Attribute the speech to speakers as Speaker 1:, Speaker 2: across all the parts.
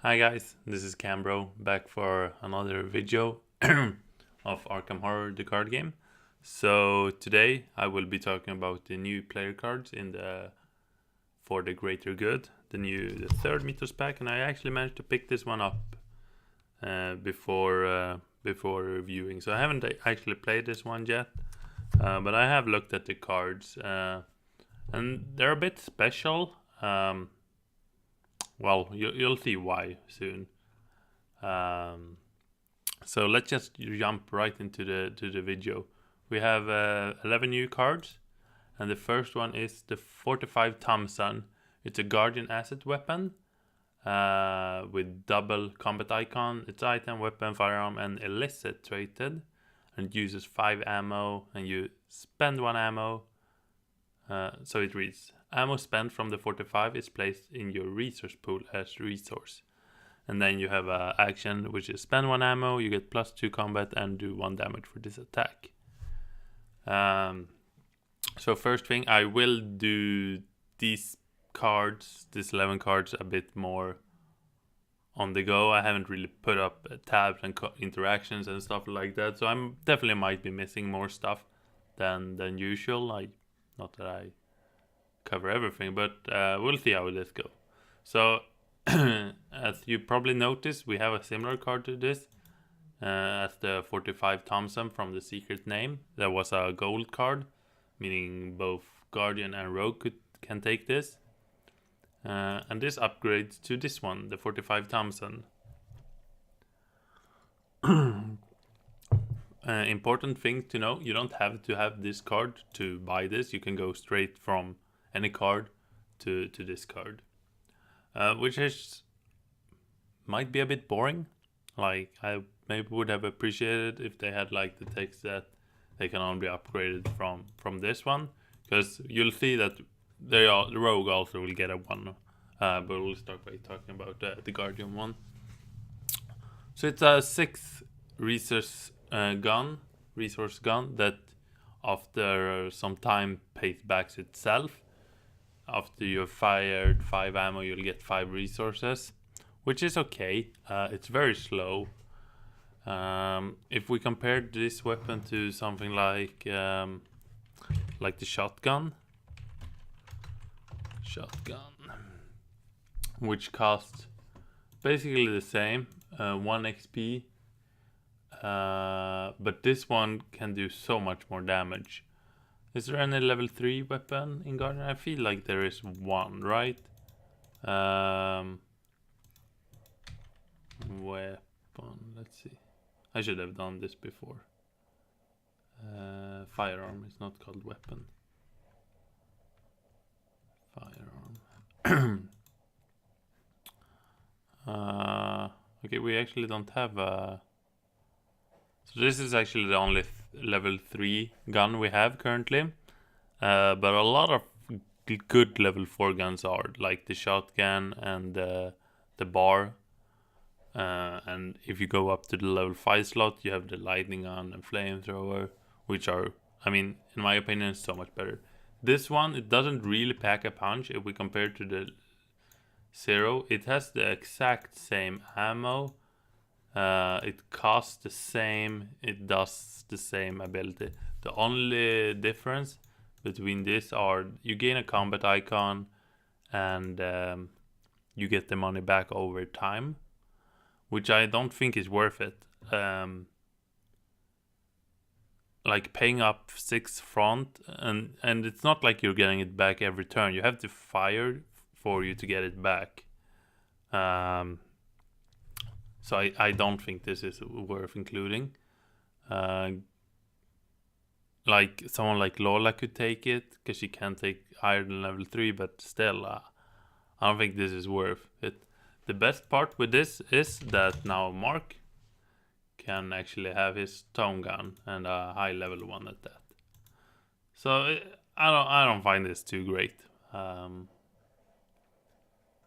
Speaker 1: Hi guys, this is Cambro back for another video of Arkham Horror, the card game. So today I will be talking about the new player cards in the For the Greater Good, the third Mythos Pack, and I actually managed to pick this one up before reviewing. So I haven't actually played this one yet, but I have looked at the cards, and they're a bit special. Well, you'll see why soon. So let's just jump right into the video. We have 11 new cards, and the first one is the 45 Thompson. It's a Guardian asset weapon with double combat icon. It's item, weapon, firearm, and illicit traded, and uses 5 ammo, and you spend 1 ammo. So it reads: ammo spent from the 45 is placed in your resource pool as resource. And then you have an action which is spend 1 ammo, you get +2 combat and do 1 damage for this attack. So first thing, I will do these cards, these 11 cards, a bit more on the go. I haven't really put up tabs and interactions and stuff like that, so I'm definitely might be missing more stuff than usual. Not that I cover everything, but we'll see how this goes. So as you probably noticed, we have a similar card to this as the 45 Thompson from the Secret Name. There was a gold card, meaning both Guardian and Rogue can take this. And this upgrades to this one, the 45 Thompson. Important thing to know, you don't have to have this card to buy this. You can go straight from any card to this card. Which might be a bit boring. Like, I maybe would have appreciated if they had like the text that they can only be upgraded from this one, because you'll see that the Rogue also will get a 1, but we'll start by talking about the Guardian one. So it's a 6 resource gun that after some time pays back itself. After you've fired 5 ammo, you'll get 5 resources, which is okay. It's very slow. If we compare this weapon to something like the shotgun, which costs basically the same, 1 XP, but this one can do so much more damage. Is there any level 3 weapon in Guardian? I feel like there is one, right? Weapon, let's see. I should have done this before. Firearm is not called weapon. Firearm. Okay, we actually don't have a... So this is actually the only level 3 gun we have currently. But a lot of good level 4 guns are, like the shotgun and the bar. And if you go up to the level 5 slot, you have the lightning gun and flamethrower, which are, I mean, in my opinion, so much better. This one, it doesn't really pack a punch if we compare to the 0. It has the exact same ammo. It costs the same, it does the same ability. The only difference between this are you gain a combat icon and you get the money back over time, which I don't think is worth it. Like paying up 6 front, and it's not like you're getting it back every turn. You have to fire for you to get it back. So I don't think this is worth including. Like someone like Lola could take it, because she can take higher than level 3, but still, I don't think this is worth it. The best part with this is that now Mark can actually have his tone gun, and a high level one at that. So I don't find this too great.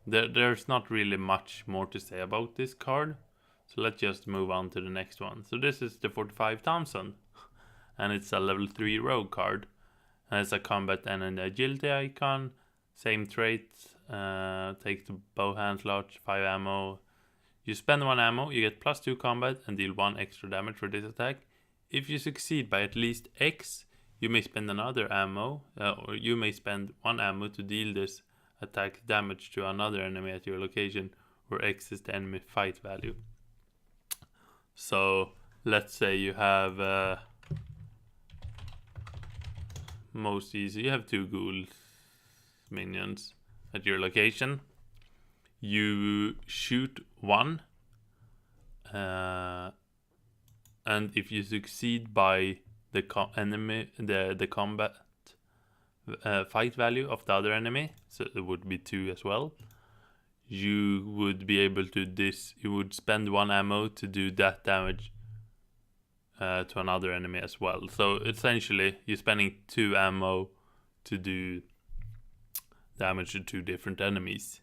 Speaker 1: There's not really much more to say about this card. So let's just move on to the next one. So this is the 45 Thompson. And it's a level 3 rogue card. And it's a combat and an agility icon. Same traits. Takes the bow hand slot, 5 ammo. You spend 1 ammo, you get +2 combat and deal 1 extra damage for this attack. If you succeed by at least X, you may spend another ammo, or you may spend 1 ammo to deal this attack damage to another enemy at your location, where X is the enemy fight value. So let's say you have most easy, you have 2 ghoul minions at your location. You shoot 1, and if you succeed by the the combat fight value of the other enemy, so it would be 2 as well, you would be able to you would spend 1 ammo to do that damage to another enemy as well. So essentially you're spending 2 ammo to do damage to 2 different enemies.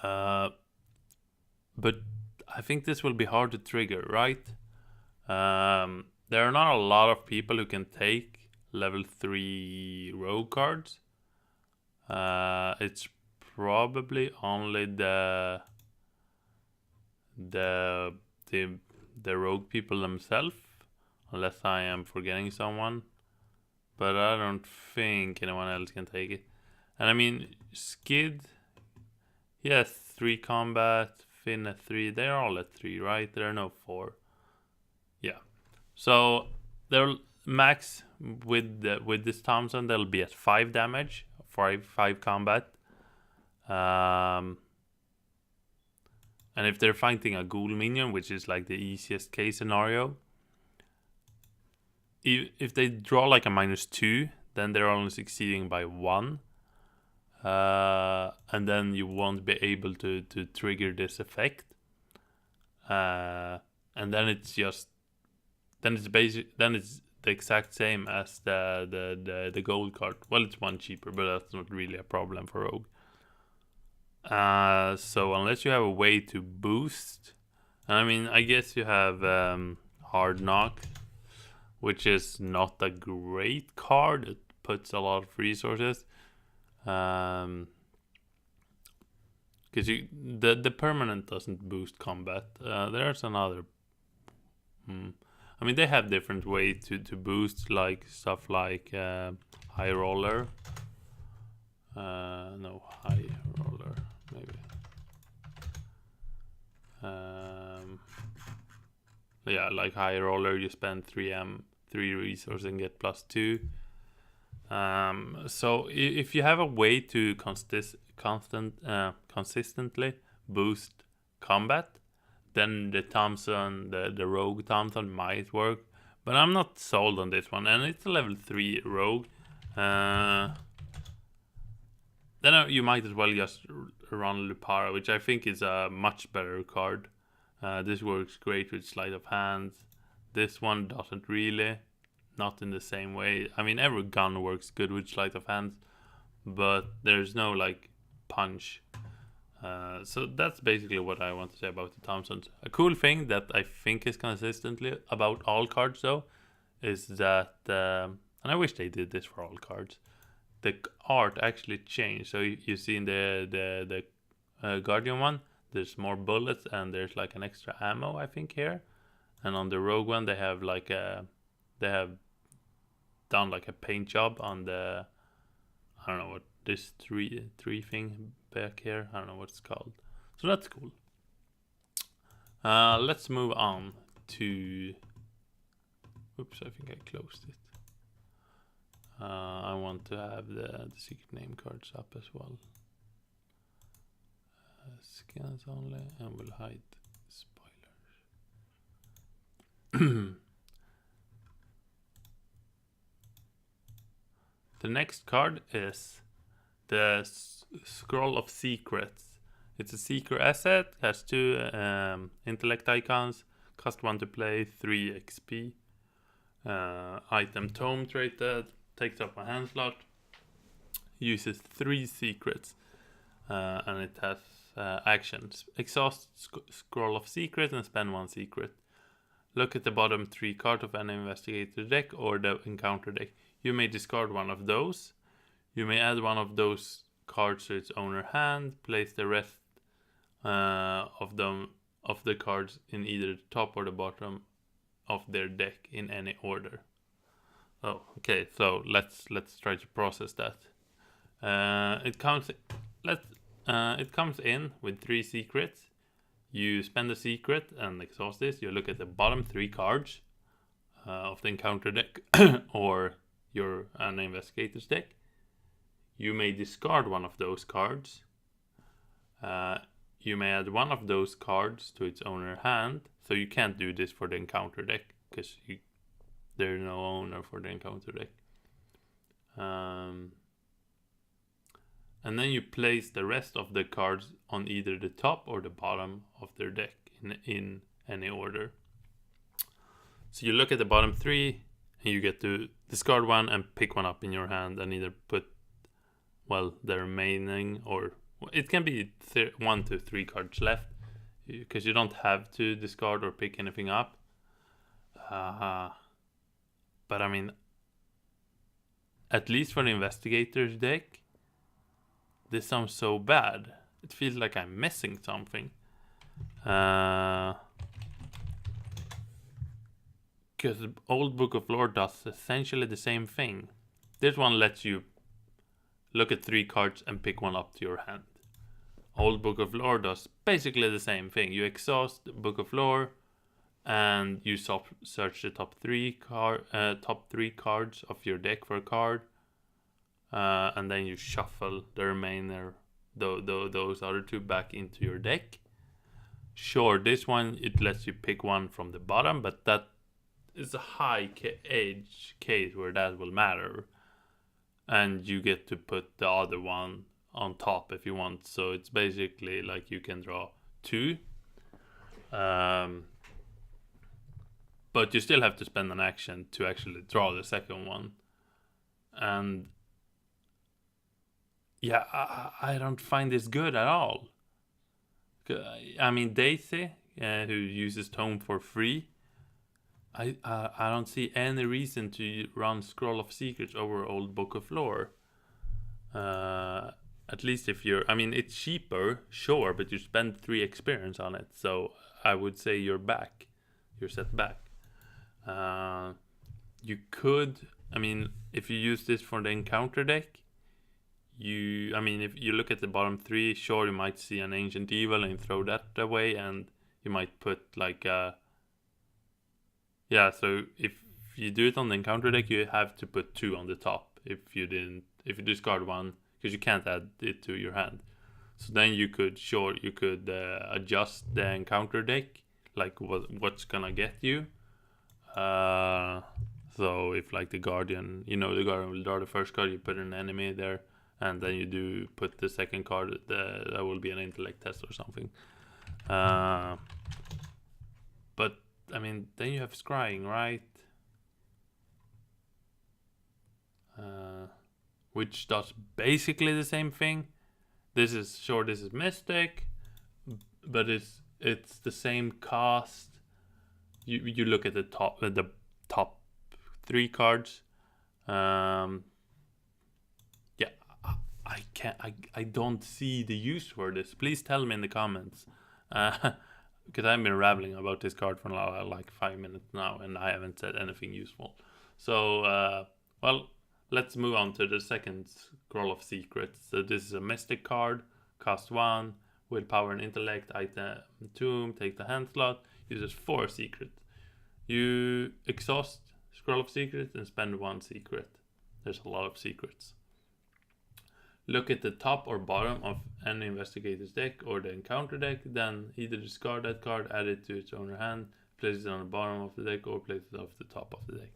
Speaker 1: But I think this will be hard to trigger, right? There are not a lot of people who can take level 3 rogue cards. It's probably only the rogue people themselves, unless I am forgetting someone. But I don't think anyone else can take it. And I mean, Skid, he has 3 combat, Finn at 3. They're all at 3, right? There are no 4. Yeah. So they're max with this Thompson, they'll be at 5 damage, 5 combat. And if they're fighting a ghoul minion, which is like the easiest case scenario, if they draw like a -2, then they're only succeeding by 1. And then you won't be able to trigger this effect. And then it's just it's the exact same as the gold card. Well, it's 1 cheaper, but that's not really a problem for Rogue. So unless you have a way to boost, I mean, I guess you have Hard Knock, which is not a great card. It puts a lot of resources. Because the permanent doesn't boost combat. There's another. I mean, they have different ways to boost, like stuff like High Roller. No, High Roller, maybe. Yeah, like High Roller, you spend 3 resources and get +2. So if you have a way to consistently boost combat, then the Thompson, the Rogue Thompson might work. But I'm not sold on this one, and it's a level 3 Rogue. Then you might as well just run Lupara, which I think is a much better card. This works great with Sleight of Hand. This one doesn't really. Not in the same way. I mean, every gun works good with Sleight of Hand, but there's no like punch. So that's basically what I want to say about the Thompsons. A cool thing that I think is consistently about all cards though is that, and I wish they did this for all cards, the art actually changed. So you see in the Guardian one, there's more bullets and there's like an extra ammo, I think, here. And on the Rogue one, they have like they have done like a paint job on the, I don't know what this tree thing back here, I don't know what it's called. So that's cool. Let's move on to, oops, I think I closed it. I want to have the secret name cards up as well. Scans only, and we'll hide spoilers. The next card is the Scroll of Secrets. It's a secret asset, has 2 intellect icons, cost 1 to play, 3 XP. Item tome traded, takes up a hand slot, uses 3 secrets, and it has actions. Exhaust Scroll of Secrets and spend 1 secret. Look at the bottom 3 cards of any investigator deck or the encounter deck. You may discard one of those. You may add one of those cards to its owner hand. Place the rest of them of the cards in either the top or the bottom of their deck in any order. Oh, okay. So let's try to process that. It comes in with 3 secrets. You spend a secret and exhaust this. You look at the bottom 3 cards of the encounter deck or an investigator's deck. You may discard one of those cards. You may add one of those cards to its owner hand. So you can't do this for the encounter deck because there's no owner for the encounter deck. And then you place the rest of the cards on either the top or the bottom of their deck in any order. So you look at the bottom 3 and you get to discard one and pick one up in your hand and either put, the remaining, or it can be 1 to 3 cards left because you don't have to discard or pick anything up. But I mean, at least for the investigator's deck, this sounds so bad. It feels like I'm missing something. Because old Book of Lore does essentially the same thing. This one lets you look at 3 cards and pick one up to your hand. Old Book of Lore does basically the same thing. You exhaust Book of Lore and you search the top 3 cards of your deck for a card. And then you shuffle the remainder, those other 2 back into your deck. Sure, this one, it lets you pick one from the bottom, but that is a high edge case where that will matter. And you get to put the other one on top if you want. So it's basically like you can draw 2. But you still have to spend an action to actually draw the second one. And yeah, I don't find this good at all. I mean, Daisy, who uses Tome for free, I don't see any reason to run Scroll of Secrets over Old Book of Lore. At least if you're... I mean, it's cheaper, sure, but you spend 3 experience on it. So I would say you're back. You're set back. You could... I mean, if you use this for the encounter deck, if you look at the bottom 3, sure, you might see an Ancient Evil and throw that away, and you might put like a... Yeah, so if you do it on the encounter deck, you have to put 2 on the top. If you discard 1, because you can't add it to your hand. So then you could adjust the encounter deck, like what's gonna get you. So if like the Guardian, the Guardian will draw the first card, you put an enemy there, and then you do put the second card, that will be an intellect test or something. But I mean, then you have Scrying, right? Which does basically the same thing. This is Mystic, but it's the same cost. You look at the top 3 cards. I don't see the use for this. Please tell me in the comments. Because I've been rambling about this card for like 5 minutes now, and I haven't said anything useful. So, let's move on to the second Scroll of Secrets. So this is a Mystic card, cost 1, willpower and intellect, item tomb, take the hand slot, uses 4 secrets. You exhaust Scroll of Secrets and spend 1 secret. There's a lot of secrets. Look at the top or bottom of any investigator's deck or the encounter deck, then either discard that card, add it to its owner hand, place it on the bottom of the deck, or place it off the top of the deck.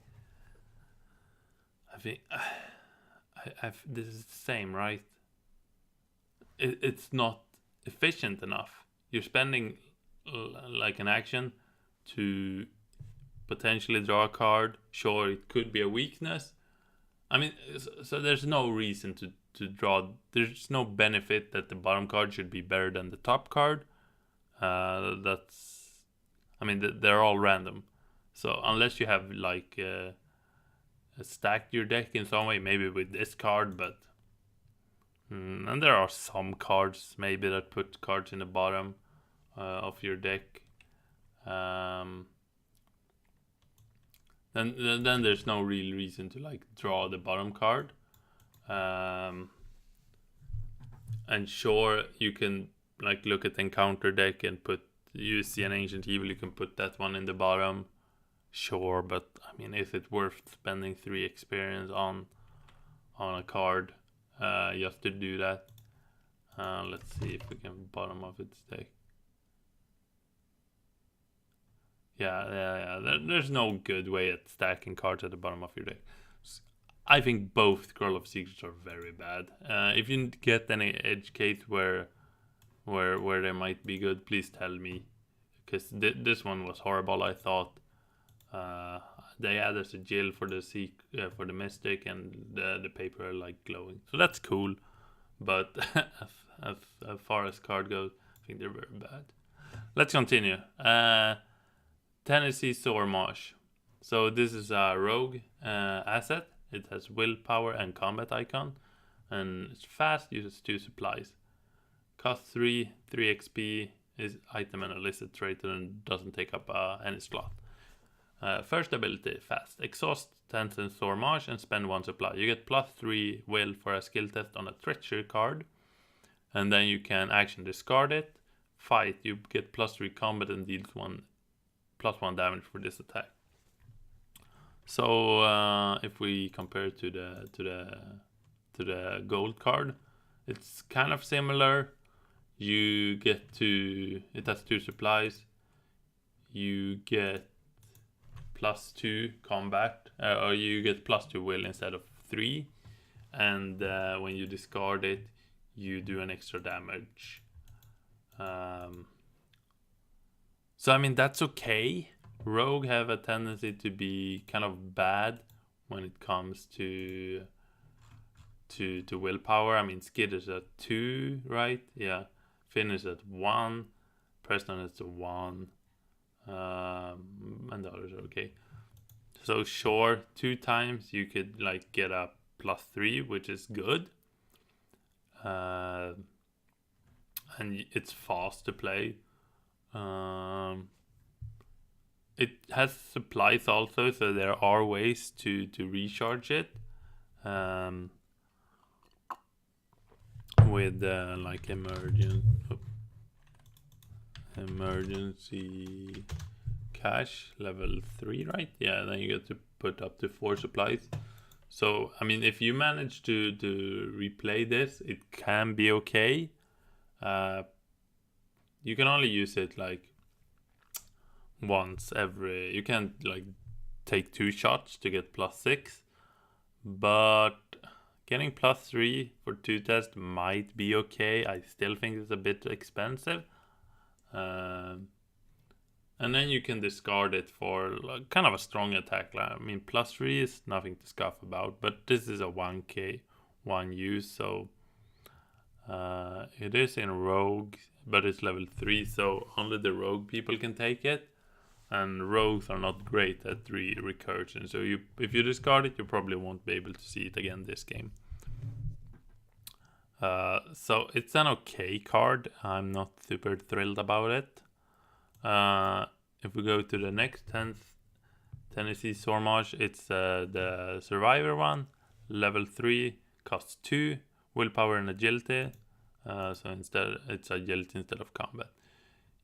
Speaker 1: I think this is the same, right? It's not efficient enough. You're spending like an action to potentially draw a card. Sure, it could be a weakness. I mean, so there's no reason to draw. There's no benefit that the bottom card should be better than the top card. They're all random. So unless you have like stacked your deck in some way, maybe with this card, but and there are some cards maybe that put cards in the bottom of your deck. Then there's no real reason to like draw the bottom card. And sure, you can like look at the encounter deck and you see an Ancient Evil, you can put that one in the bottom. Sure, but I mean, is it worth spending 3 experience on a card just to do that? Let's see if we can bottom of its deck. Yeah. There's no good way at stacking cards at the bottom of your deck. I think both Scroll of Secrets are very bad. If you get any edge case where they might be good, please tell me, because this one was horrible. I thought they added a Jill for the Mystic, and the paper are like glowing, so that's cool. But as far as card goes, I think they're very bad. Let's continue. Tennessee Sormarsh. So this is a rogue asset. It has willpower and combat icon, and it's fast, uses 2 supplies. Cost 3 XP, is item and illicit trait, and doesn't take up any slot. First ability, fast. Exhaust Tennessee Sormarsh and spend 1 supply. You get +3 will for a skill test on a treachery card, and then you can action discard it. Fight, you get +3 combat and deals +1 damage for this attack. So if we compare it to the gold card, it's kind of similar. You get it has 2 supplies. You get +2 combat, or you get +2 will instead of 3, and when you discard it, you do an extra damage. So I mean, that's okay. Rogue have a tendency to be kind of bad when it comes to willpower. I mean, Skid is at 2, right? Yeah. Finn is at 1. Preston is at 1. And the others are okay. So sure, 2 times you could like get a +3, which is good. And it's fast to play. It has supplies also, so there are ways to recharge it. With like emergency cash level 3, right? Yeah, then you get to put up to 4 supplies. So I mean, if you manage to replay this, it can be okay. You can only use it like once you can like take 2 shots to get +6, but getting +3 for 2 tests might be okay. I still think it's a bit expensive. And then you can discard it for like kind of a strong attack. I mean, +3 is nothing to scoff about, but this is a 1k 1 use, so it is in rogue, but it's level 3, so only the rogue people can take it. And rogues are not great at recursion, so if you discard it, you probably won't be able to see it again this game. So it's an okay card. I'm not super thrilled about it. If we go to the next 10th Tennessee Sormarsh, it's the Survivor one, level 3, costs 2, willpower and agility. So instead, it's agility instead of combat.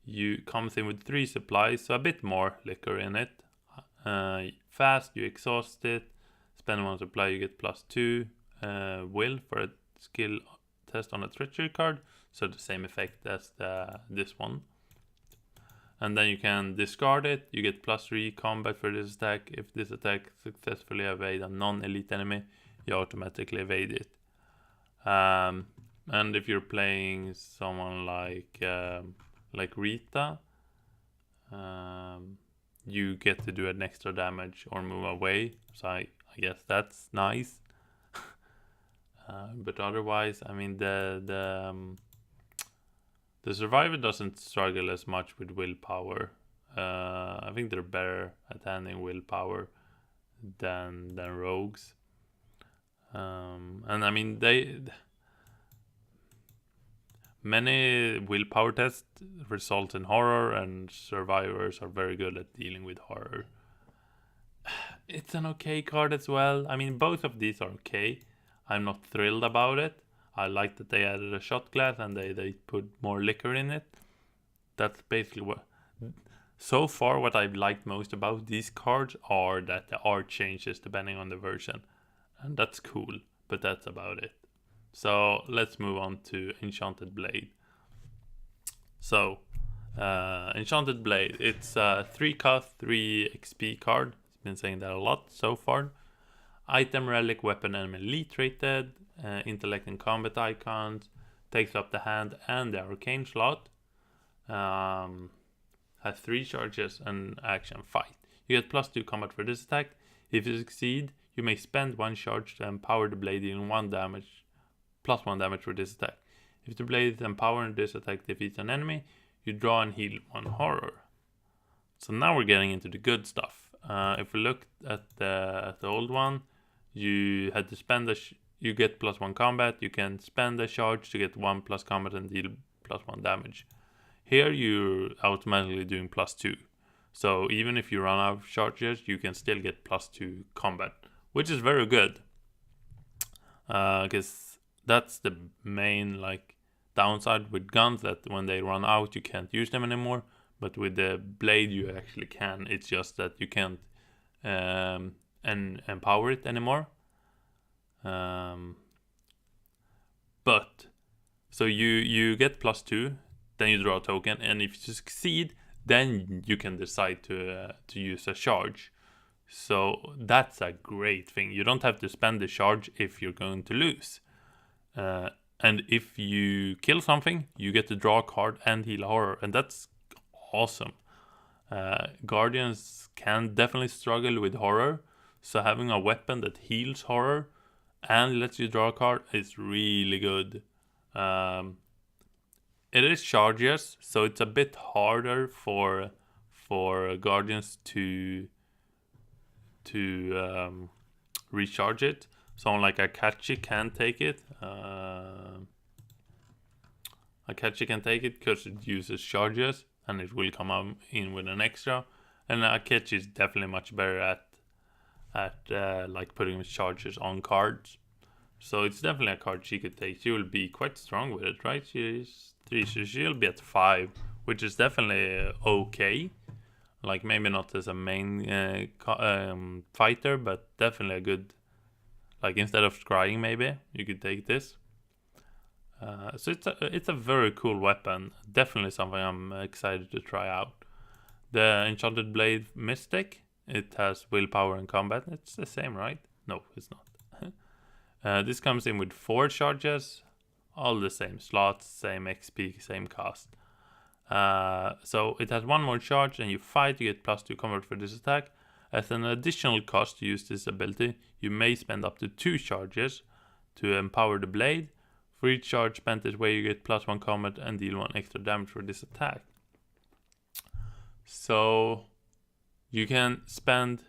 Speaker 1: You comes in with 3 supplies, so a bit more liquor in it. Fast, you exhaust it. Spend 1 supply, you get +2 will for a skill test on a treachery card. So the same effect as this one. And then you can discard it. You get +3 combat for this attack. If this attack successfully evades a non-elite enemy, you automatically evade it. And if you're playing someone like Rita, you get to do an extra damage or move away, so I guess that's nice. But otherwise, I mean, the Survivor doesn't struggle as much with willpower. I think they're better at handling willpower than rogues. And I mean, Many willpower tests result in horror, and survivors are very good at dealing with horror. It's an okay card as well. I mean, both of these are okay. I'm not thrilled about it. I like that they added a shot glass and they put more liquor in it. That's basically what... So far, what I've liked most about these cards are that the art changes depending on the version. And that's cool, but that's about it. So let's move on to Enchanted Blade. So, Enchanted Blade, it's a 3 cost, 3 XP card. It's been saying that a lot so far. Item, relic, weapon, enemy elite rated, intellect and combat icons, takes up the hand and the arcane slot. Has 3 charges and action fight. You get +2 combat for this attack. If you succeed, you may spend 1 charge to empower the blade dealing 1 damage, +1 damage for this attack. If the blade is empowered and this attack defeats an enemy, you draw and heal 1 horror. So now we're getting into the good stuff. If we look at the old one, you had to spend you get +1 combat. You can spend a charge to get 1 plus combat and deal +1 damage. Here you're automatically doing +2. So even if you run out of charges, you can still get +2 combat, which is very good. Because that's the main downside with guns, that when they run out you can't use them anymore. But with the blade you actually can. It's just that you can't empower it anymore. But so you get +2. Then you draw a token, and if you succeed, then you can decide to use a charge. So that's a great thing. You don't have to spend the charge if you're going to lose. And if you kill something, you get to draw a card and heal a horror, and that's awesome. Guardians can definitely struggle with horror, so having a weapon that heals horror and lets you draw a card is really good. It is charges, so it's a bit harder for Guardians to recharge it. Someone like Akachi can take it. Akachi can take it because it uses charges, and it will come in with an extra. And Akachi is definitely much better at putting charges on cards. So it's definitely a card she could take. She will be quite strong with it, right? She's 3, so she'll be at 5, which is definitely okay. Like maybe not as a main fighter, but definitely a good. Like instead of Scrying, maybe you could take this. So it's a very cool weapon. Definitely something I'm excited to try out. The Enchanted Blade Mystic. It has willpower and combat. It's the same, right? No, it's not. This comes in with 4 charges, all the same slots, same XP, same cost. So it has 1 more charge, and you fight, you get +2 combat for this attack. As an additional cost to use this ability, you may spend up to 2 charges to empower the blade. For each charge spent this way, you get +1 combat and deal 1 extra damage for this attack. So you can spend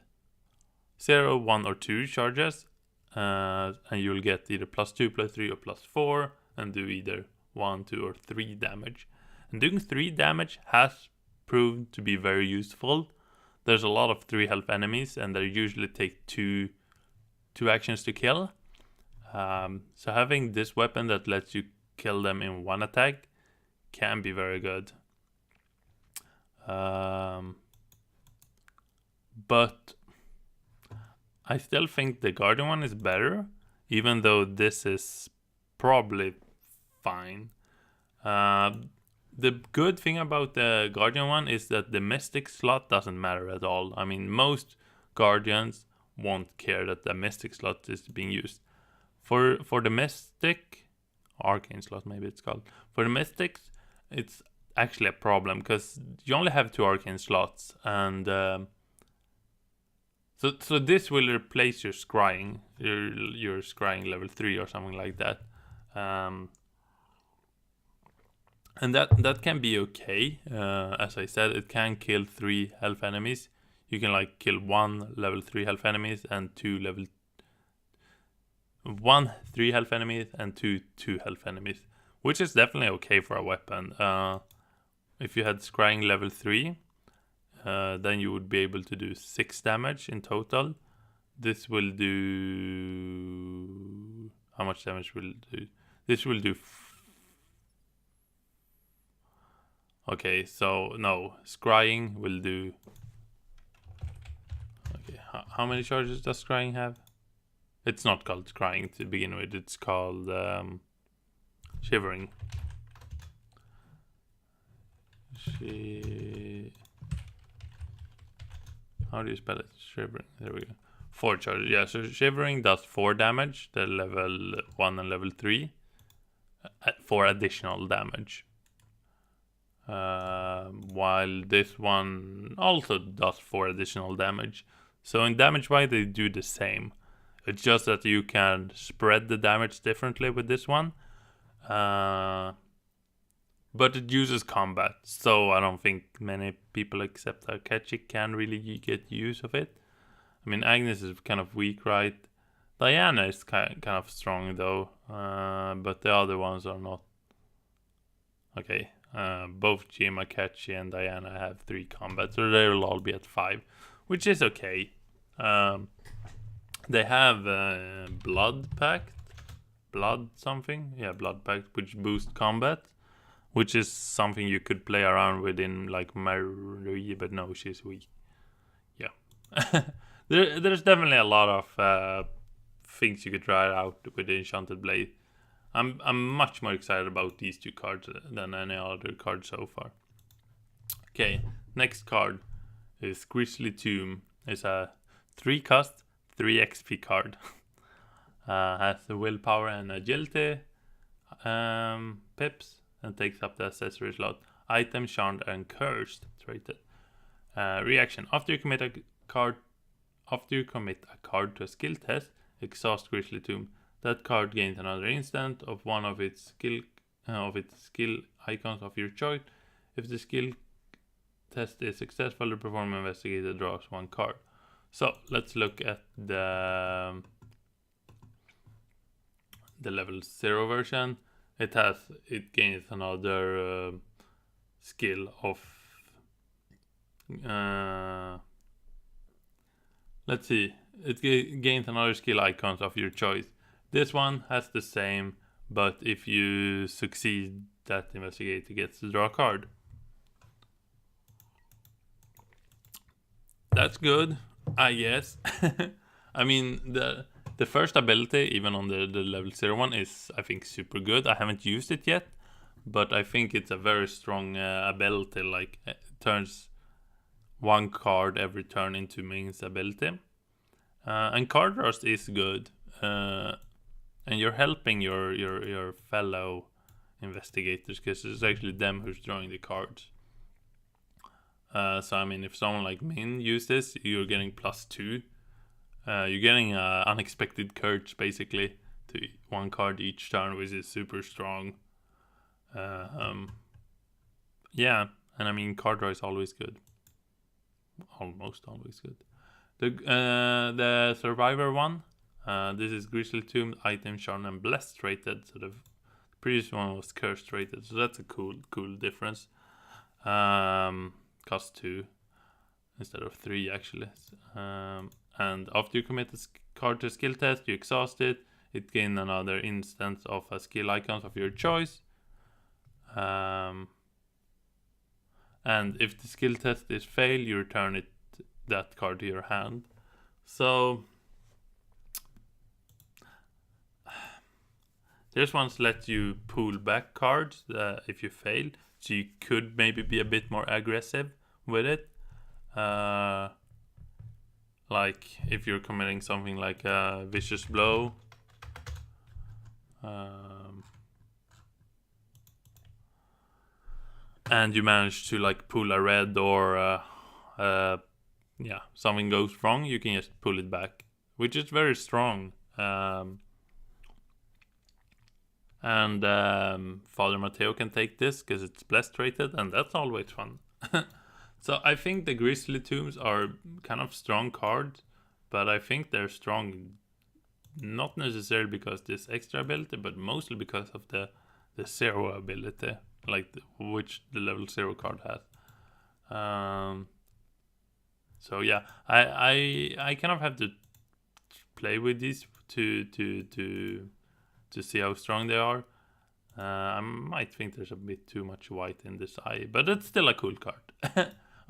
Speaker 1: 0, 1 or 2 charges, and you'll get either +2, +3 or +4, and do either 1, 2 or 3 damage. And doing 3 damage has proved to be very useful. There's a lot of 3 health enemies, and they usually take two actions to kill. So having this weapon that lets you kill them in 1 attack can be very good. But I still think the Guardian one is better, even though this is probably fine. The good thing about the Guardian one is that the Mystic slot doesn't matter at all. I mean, most Guardians won't care that the Mystic slot is being used. For the Mystic, Arcane slot maybe it's called. For the Mystics, it's actually a problem because you only have 2 Arcane slots, and so this will replace your Scrying, your Scrying level 3 or something like that. And that can be okay. As I said, it can kill 3 health enemies. You can kill 1 level 3 health enemies and 1 3 health enemies and 2 health enemies, which is definitely okay for a weapon. If you had Scrying level 3, then you would be able to do 6 damage in total. This will do... How much damage will it do? This will do... Okay, so no, Scrying will do... Okay, how many charges does Scrying have? It's not called Scrying to begin with, it's called Shivering. How do you spell it? Shivering, there we go. 4 charges, yeah, so Shivering does 4 damage, the level 1 and level 3, 4 additional damage. While this one also does 4 additional damage. So in damage wise they do the same. It's just that you can spread the damage differently with this one. But it uses combat, so I don't think many people except Akechi can really get use of it. I mean, Agnes is kind of weak, right? Diana is kind of strong though, but the other ones are not. Okay, both Jim, Akechi, and Diana have 3 combat, so they will all be at 5, which is okay. They have Blood Pact, Blood something, yeah, Blood Pact, which boosts combat, which is something you could play around with in like Marie, but no, she's weak. Yeah, there's definitely a lot of things you could try out with the Enchanted Blade. I'm much more excited about these 2 cards than any other card so far. Okay, next card is Grisly Tomb. It's a 3 cost, 3 XP card. Has the willpower and agility pips, and takes up the accessory slot. Item, charmed, and cursed. It's rated. Reaction: after you commit a card to a skill test, exhaust Grisly Tomb. That card gains another instant of one of its skill icons of your choice. If the skill test is successful, the Perform Investigator draws 1 card. So let's look at the level 0 version. It gains another skill of let's see, it gains another skill icons of your choice. This one has the same, but if you succeed, that investigator gets to draw a card. That's good, I guess. I mean, the first ability, even on the level 0 one, is, I think, super good. I haven't used it yet, but I think it's a very strong ability. Like, it turns 1 card every turn into Ming's ability. And card rust is good. And you're helping your fellow investigators, because it's actually them who's drawing the cards. So I mean, if someone like Min uses this, you're getting +2. You're getting unexpected curse basically to 1 card each turn, which is super strong. Yeah, and I mean, card draw is always good. Almost always good. The Survivor one. This is Grisly Tomb, Item, Charm, and Blessed rated. So the previous one was Cursed rated. So that's a cool difference. Cost 2 instead of 3 actually. And after you commit a card to a skill test, you exhaust it. It gains another instance of a skill icon of your choice. And if the skill test is failed, you return that card to your hand. So this one lets you pull back cards if you fail, so you could maybe be a bit more aggressive with it. Like if you're committing something like a vicious blow, and you manage to like pull a red, or yeah, something goes wrong, you can just pull it back, which is very strong. And Father Matteo can take this because it's blessed rated, and that's always fun. So I think the Grisly Tombs are kind of strong cards, but I think they're strong not necessarily because this extra ability, but mostly because of the the 0 ability, like which the level 0 card has. So yeah, I kind of have to play with these to see how strong they are. I might think there's a bit too much white in this eye, but it's still a cool card.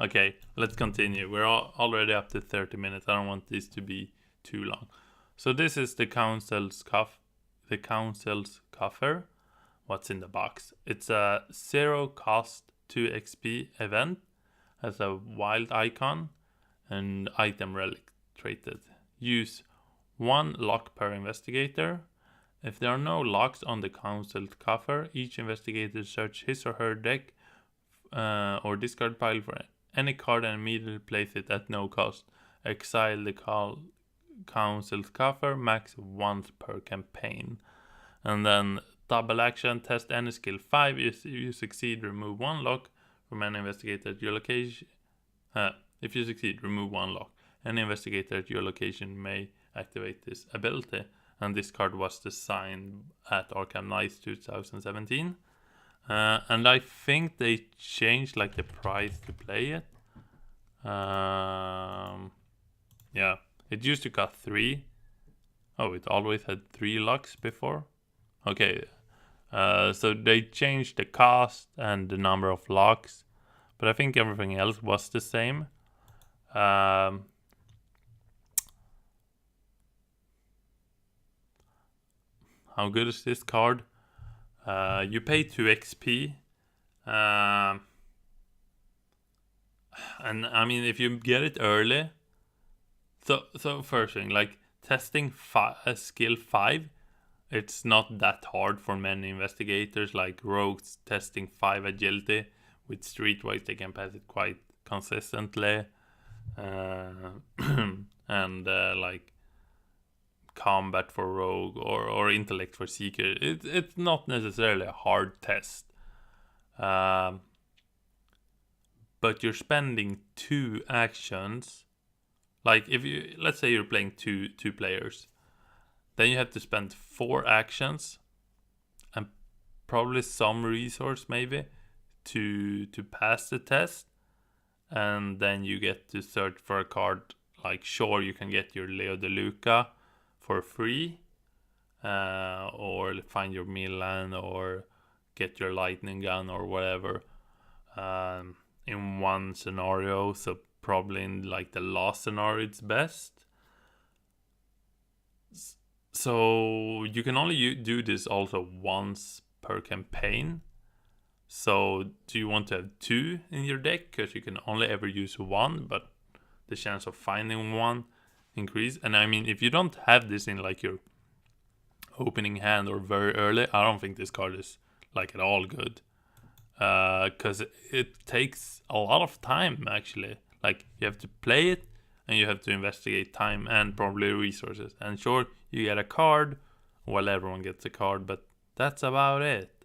Speaker 1: Okay, let's continue. We're already up to 30 minutes. I don't want this to be too long. So this is the council's coffer. What's in the box? It's a 0 cost 2 XP event. Has a wild icon and item relic traded. Use 1 lock per investigator. If there are no locks on the council's coffer, each investigator search his or her deck or discard pile for any card and immediately place it at no cost. Exile the council's coffer max once per campaign. And then double action, test any skill 5. If you succeed, remove 1 lock from any investigator at your location. If you succeed, remove 1 lock. Any investigator at your location may activate this ability. And this card was designed at Arkham Knights 2017. And I think they changed like the price to play it. Yeah, it used to cost 3. Oh, it always had 3 locks before. Okay, so they changed the cost and the number of locks, but I think everything else was the same. How good is this card? You pay 2 XP. And I mean, if you get it early. So first thing, like testing skill 5, it's not that hard for many investigators. Like rogues testing 5 agility with streetwise, they can pass it quite consistently. And like combat for rogue or intellect for seeker, it's not necessarily a hard test. But you're spending 2 actions. Like if you, let's say you're playing two players, then you have to spend 4 actions and probably some resource maybe to pass the test, and then you get to search for a card. Like sure, you can get your Leo De Luca for free, or find your Milan, or get your lightning gun or whatever, in one scenario. So probably in like the last scenario it's best. So you can only do this also once per campaign. So do you want to have 2 in your deck, because you can only ever use 1, but the chance of finding 1 increase. And I mean, if you don't have this in like your opening hand or very early, I don't think this card is like at all good, because it takes a lot of time actually. Like you have to play it and you have to investigate time and probably resources, and sure, you get a card. Well, everyone gets a card, but that's about it.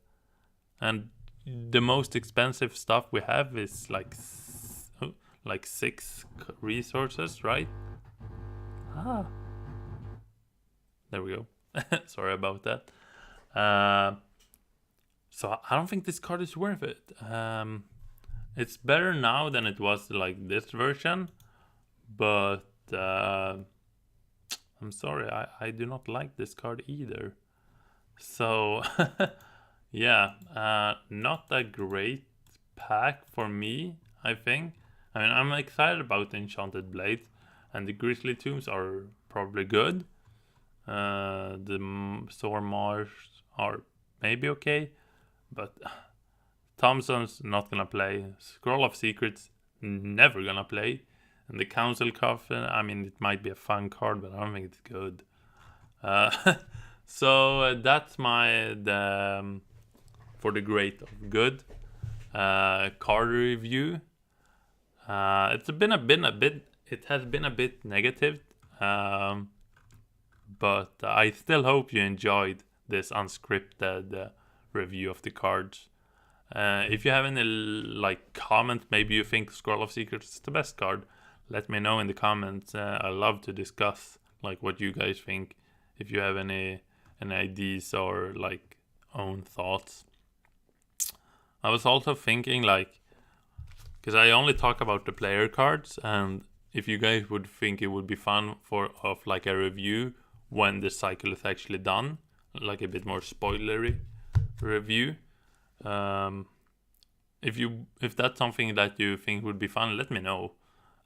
Speaker 1: And the most expensive stuff we have is like 6 resources, right? There we go. Sorry about that. So I don't think this card is worth it. It's better now than it was like this version, but I'm sorry, I do not like this card either. So yeah, not a great pack for me, I think. I mean, I'm excited about the Enchanted Blade, and the Grizzly Tombs are probably good. The Stormars are maybe okay, but Thompson's not gonna play. Scroll of Secrets, never gonna play. And the Council Coffin, I mean, it might be a fun card, but I don't think it's good. So that's for the great of good card review. It has been a bit negative, but I still hope you enjoyed this unscripted review of the cards. If you have any like comment, maybe you think Scroll of Secrets is the best card, let me know in the comments. I love to discuss like what you guys think. If you have any ideas or like own thoughts. I was also thinking, like, because I only talk about the player cards, and if you guys would think it would be fun of like a review when the cycle is actually done, like a bit more spoilery review. If that's something that you think would be fun, let me know.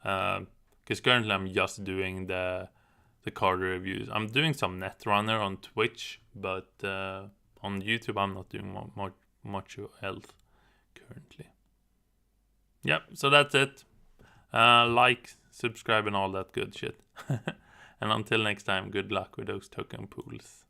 Speaker 1: Because currently I'm just doing the card reviews. I'm doing some Netrunner on Twitch, but on YouTube I'm not doing much else currently. Yep, so that's it. Like, subscribe, and all that good shit. And until next time, good luck with those token pools.